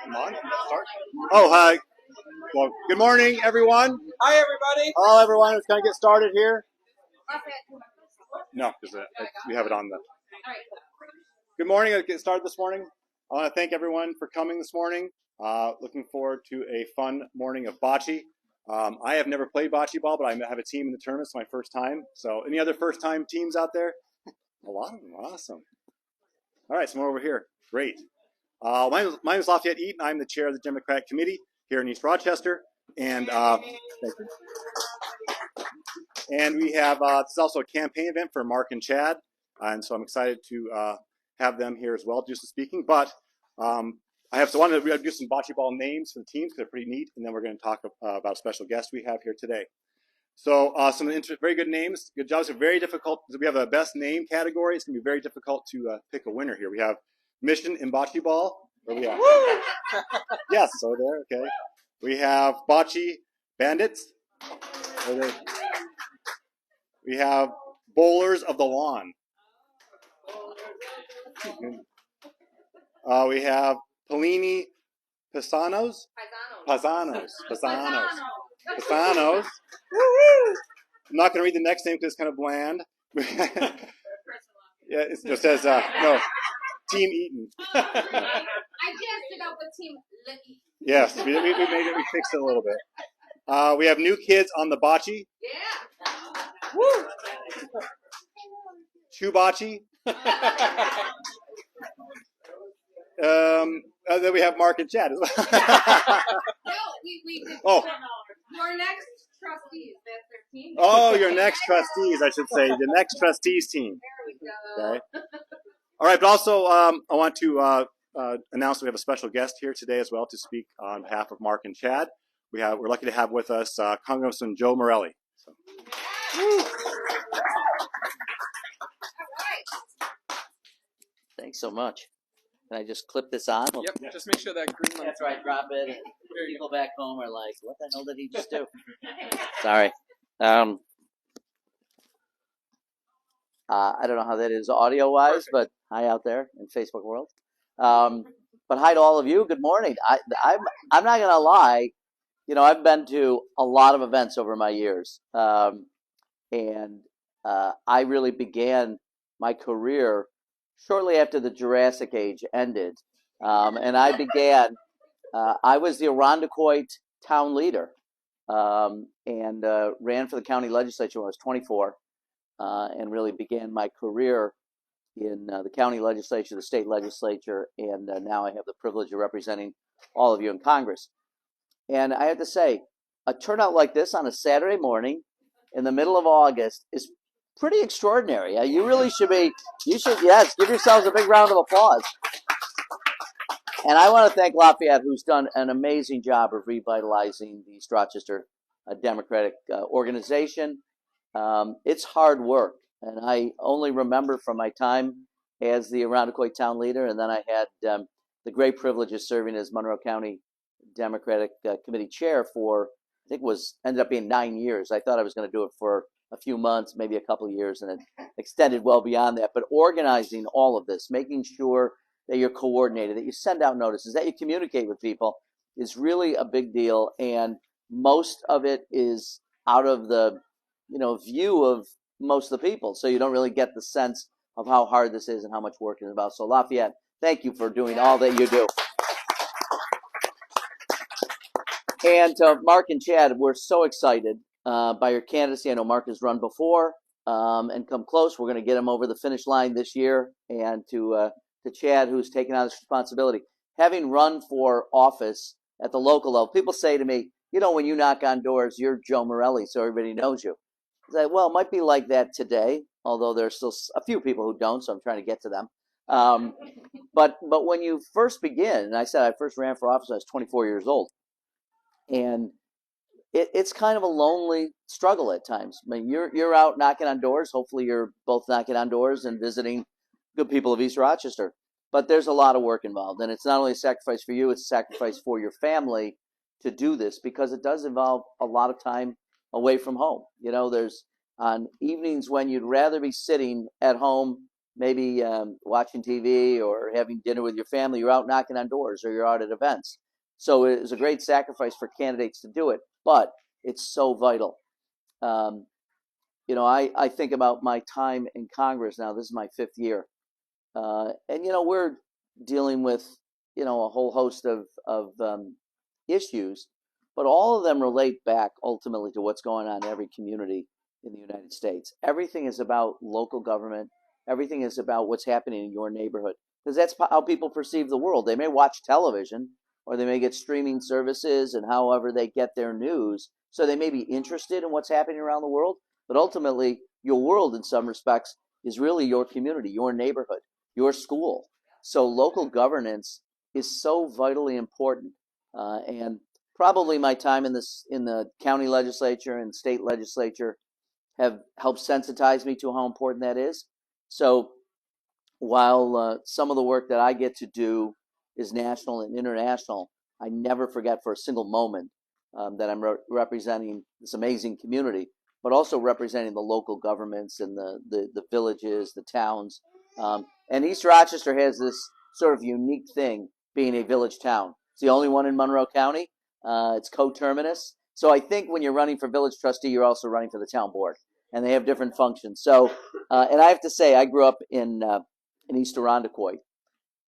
Come on, start. Oh, hi. Well, good morning, everyone. Hi, everybody. Hello, everyone. Let's kind of get started here. No, because we have it on the. Good morning. Let's get started this morning. I want to thank everyone for coming this morning. Looking forward to a fun morning of bocce. I have never played bocce ball, but I have a team in the tournament. It's my first time. So, any other first-time teams out there? A lot of them. Awesome. All right, some more over here. Great. My name is Lafayette Eaton. I'm the chair of the Democratic Committee here in East Rochester. And thank you. And we have, this is also a campaign event for Mark and Chad. And so I'm excited to have them here as well, just speaking. But I wanted to do some bocce ball names for the teams because they're pretty neat. And then we're going to talk about a special guest we have here today. So some very good names. Good jobs are very difficult. We have a best name category. It's going to be very difficult to pick a winner here. We have Mission in Bocce Ball. Where we have? Yes, over there. Okay. We have Bocce Bandits. We have Bowlers of the Lawn. We have Pellini Paisanos. I'm not going to read the next name because it's kind of bland. Yeah, it just says, no, Team Eaton. I jazzed it up with Team Licky. Yes, we made it, we fixed it a little bit. We have New Kids on the Bocce. Yeah. Woo! Chew Bocce. Then we have Mark and Chad as well. No, we oh. Your next trustees, that's their team. Oh, your next trustees, I should say. The next trustees team. There we go. Okay. All right, but also I want to announce that we have a special guest here today as well to speak on behalf of Mark and Chad. We're lucky to have with us Congressman Joe Morelle. So. Thanks so much. Can I just clip this on? Yep, yeah. Just make sure that green light. That's right, drop it. And people back home are like, what the hell did he just do? Sorry. I don't know how that is audio-wise, but hi out there in Facebook world. But hi to all of you. Good morning. I'm not going to lie. You know, I've been to a lot of events over my years. And I really began my career shortly after the Jurassic Age ended. And I began, I was the Irondequoit town leader and ran for the county legislature when I was 24 and really began my career in the county legislature, the state legislature, and now I have the privilege of representing all of you in Congress. And I have to say, a turnout like this on a Saturday morning in the middle of August is pretty extraordinary. You really should be, yes, give yourselves a big round of applause. And I want to thank Lafayette, who's done an amazing job of revitalizing the East Rochester Democratic organization. It's hard work. And I only remember from my time as the Irondequoit town leader, and then I had the great privilege of serving as Monroe County Democratic Committee chair for, I think ended up being 9 years. I thought I was going to do it for a few months, maybe a couple of years, and it extended well beyond that. But organizing all of this, making sure that you're coordinated, that you send out notices, that you communicate with people is really a big deal. And most of it is out of the, view of most of the people. So you don't really get the sense of how hard this is and how much work it is about. So Lafayette, thank you for doing all that you do. And Mark and Chad, we're so excited by your candidacy. I know Mark has run before and come close. We're going to get him over the finish line this year. And to Chad, who's taken on this responsibility. Having run for office at the local level, people say to me, when you knock on doors, you're Joe Morelle, so everybody knows you. I say, well, it might be like that today, although there's still a few people who don't, so I'm trying to get to them. But when you first begin, and I said I first ran for office when I was 24 years old, and it's kind of a lonely struggle at times. I mean, you're out knocking on doors. Hopefully you're both knocking on doors and visiting good people of East Rochester. But there's a lot of work involved. And it's not only a sacrifice for you, it's a sacrifice for your family to do this because it does involve a lot of time away from home. on evenings when you'd rather be sitting at home, maybe watching TV or having dinner with your family, you're out knocking on doors or you're out at events. So it was a great sacrifice for candidates to do it, but it's so vital. I think about my time in Congress now. This is my 5th year. And we're dealing with, a whole host of issues, but all of them relate back ultimately to what's going on in every community in the United States. Everything is about local government. Everything is about what's happening in your neighborhood, because that's how people perceive the world. They may watch television or they may get streaming services and however they get their news. So they may be interested in what's happening around the world, but ultimately your world in some respects is really your community, your neighborhood, your school. So local governance is so vitally important. And probably my time in the county legislature and state legislature have helped sensitize me to how important that is. So while some of the work that I get to do is national and international, I never forget for a single moment that I'm representing this amazing community, but also representing the local governments and the villages, the towns. And East Rochester has this sort of unique thing being a village town. It's the only one in Monroe County. It's coterminous. So I think when you're running for village trustee, you're also running for the town board, and they have different functions. So, and I have to say, I grew up in East Irondequoit,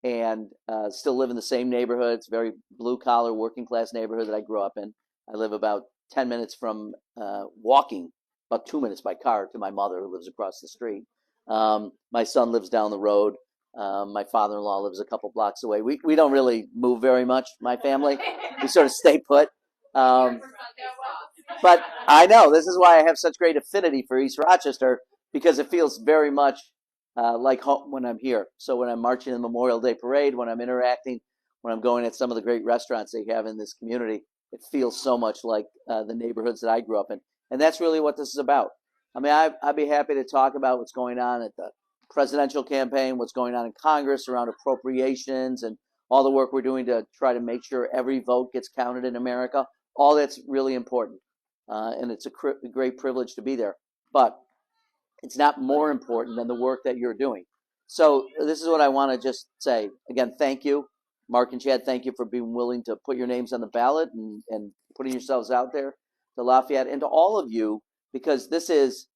and still live in the same neighborhood. It's a very blue-collar, working-class neighborhood that I grew up in. I live about 10 minutes from walking, about 2 minutes by car to my mother, who lives across the street. My son lives down the road. My father-in-law lives a couple blocks away. We don't really move very much, my family. We sort of stay put. But I know this is why I have such great affinity for East Rochester, because it feels very much like home when I'm here. So when I'm marching in the Memorial Day Parade, when I'm interacting, when I'm going at some of the great restaurants they have in this community, it feels so much like the neighborhoods that I grew up in. And that's really what this is about. I mean, I'd be happy to talk about what's going on at the presidential campaign, what's going on in Congress around appropriations, and all the work we're doing to try to make sure every vote gets counted in America. All that's really important. And it's a great privilege to be there. But it's not more important than the work that you're doing. So this is what I want to just say. Again, thank you. Mark and Chad, thank you for being willing to put your names on the ballot and putting yourselves out there to Lafayette, and to all of you, because this is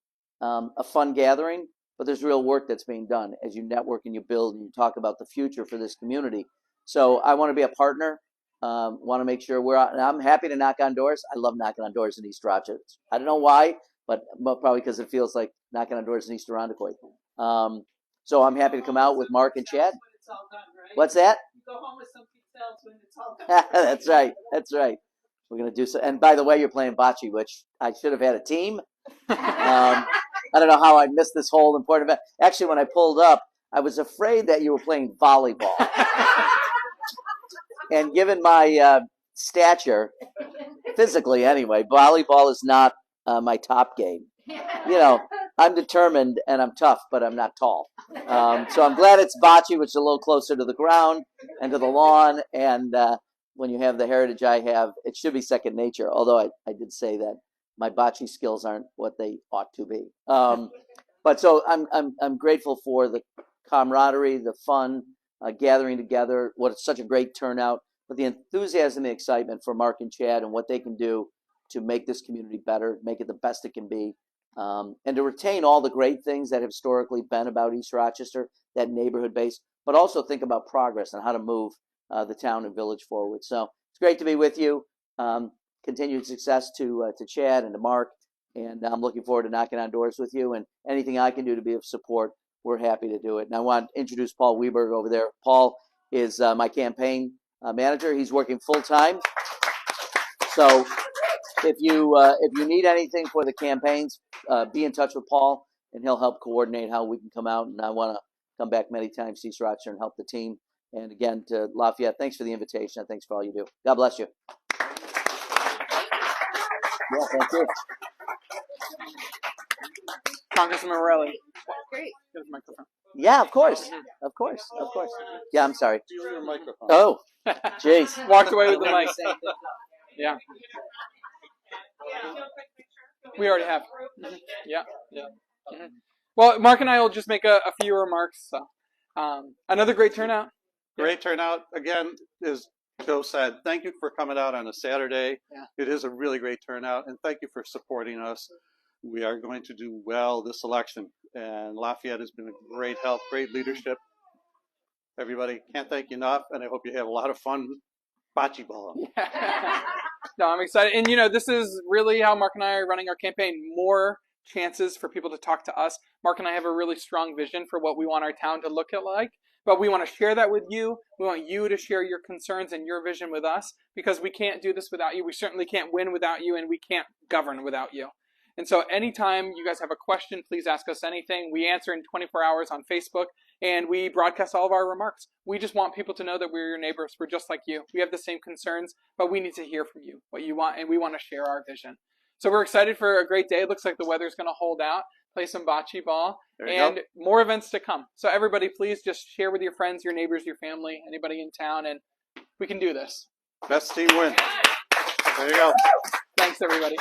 a fun gathering, but there's real work that's being done as you network and you build and you talk about the future for this community. So I want to be a partner. Want to make sure we're out, and I'm happy to knock on doors. I love knocking on doors in East Rochester. I don't know why, but probably because it feels like knocking on doors in East Irondequoit. So I'm happy to come out with Mark and Chad. What's that? You go home with some pizzelles when it's all done. That's right. That's right. We're going to do so. And by the way, you're playing bocce, which I should have had a team. I don't know how I missed this whole important event. Actually, when I pulled up, I was afraid that you were playing volleyball. And given my stature, physically anyway, volleyball is not my top game. I'm determined and I'm tough, but I'm not tall. So I'm glad it's bocce, which is a little closer to the ground and to the lawn. And when you have the heritage I have, it should be second nature. Although I did say that my bocce skills aren't what they ought to be. But so I'm grateful for the camaraderie, the fun, gathering together. It's such a great turnout, but the enthusiasm, the excitement for Mark and Chad and what they can do to make this community better, make it the best it can be. And to retain all the great things that have historically been about East Rochester, that neighborhood base, but also think about progress and how to move the town and village forward. So it's great to be with you. Continued success to Chad and to Mark, and I'm looking forward to knocking on doors with you, and anything I can do to be of support, we're happy to do it. And I want to introduce Paul Weberg over there. Paul is my campaign manager. He's working full-time. So if you need anything for the campaigns, be in touch with Paul, and he'll help coordinate how we can come out. And I want to come back many times to East Rochester and help the team. And again, to Lafayette, thanks for the invitation. Thanks for all you do. God bless you. Yeah, thank you. Congressman Morelle. Great. Get the microphone. Yeah, of course. Of course. Of course. Yeah, I'm sorry. Do your microphone. Oh, jeez. Walked away with the mic. Yeah. We already have. Mm-hmm. Yeah. Mm-hmm. Well, Mark and I will just make a few remarks. So, another great turnout. Great turnout. Again, as Joe said, thank you for coming out on a Saturday. Yeah. It is a really great turnout, and thank you for supporting us. We are going to do well this election, and Lafayette has been a great help, great leadership. Everybody, can't thank you enough, and I hope you have a lot of fun bocce ball. No, I'm excited. And, this is really how Mark and I are running our campaign. More chances for people to talk to us. Mark and I have a really strong vision for what we want our town to look like. But we want to share that with you. We want you to share your concerns and your vision with us because we can't do this without you. We certainly can't win without you, and we can't govern without you. And so anytime you guys have a question, please ask us anything. We answer in 24 hours on Facebook, and we broadcast all of our remarks. We just want people to know that we're your neighbors. We're just like you. We have the same concerns, but we need to hear from you what you want, and we want to share our vision. So we're excited for a great day. It looks like the weather's going to hold out. Play some bocce ball, and more events to come. So everybody, please just share with your friends, your neighbors, your family, anybody in town, and we can do this. Best team wins. There you go. Thanks, everybody.